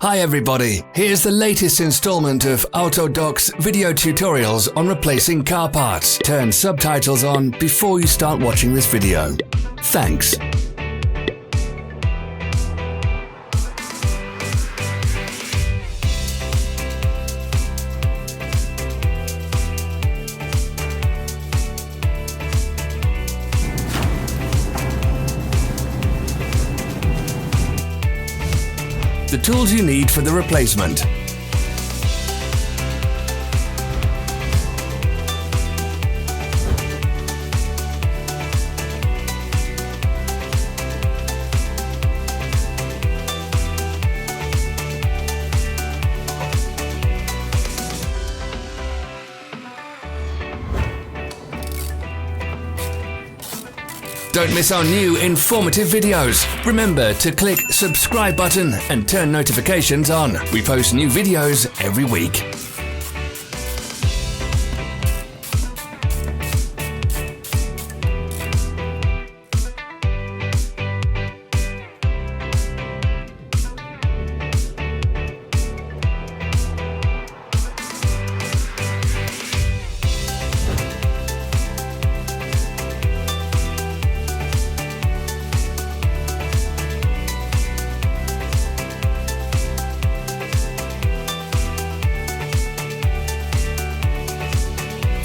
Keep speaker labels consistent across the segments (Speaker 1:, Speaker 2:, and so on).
Speaker 1: Hi everybody, here's the latest installment of Autodoc's video tutorials on replacing car parts. Turn subtitles on before you start watching this video. Thanks. The tools you need for the replacement. Don't miss our new informative videos. Remember to click subscribe button and turn notifications on. We post new videos every week.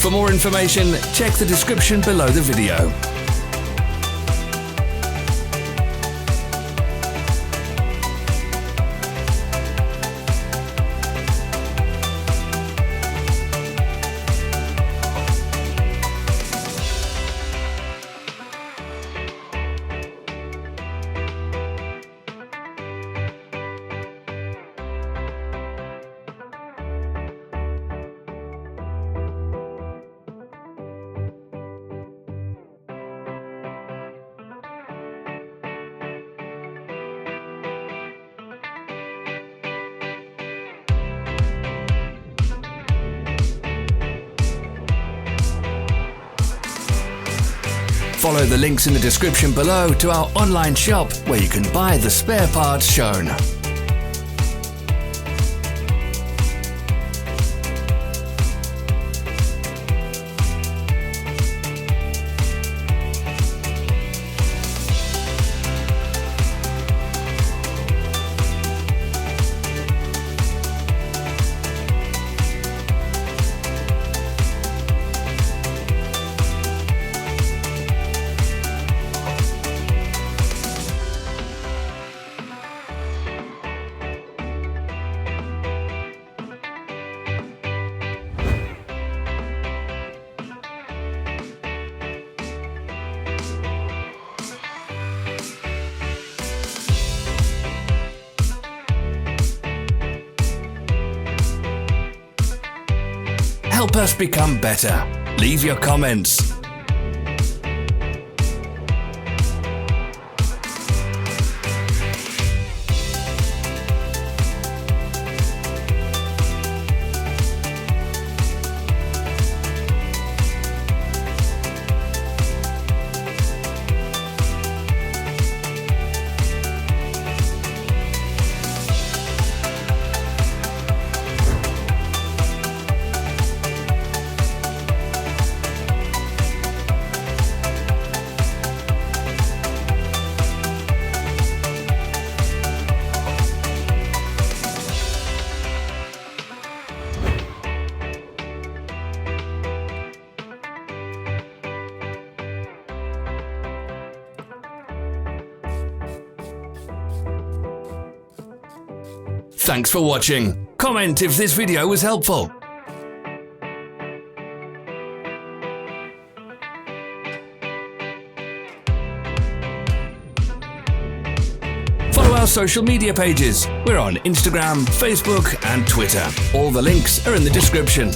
Speaker 1: For more information, check the description below the video. Follow the links in the description below to our online shop where you can buy the spare parts shown. Help us become better. Leave your comments. Thanks for watching. Comment if this video was helpful. Follow our social media pages. We're on Instagram, Facebook and Twitter. All the links are in the description.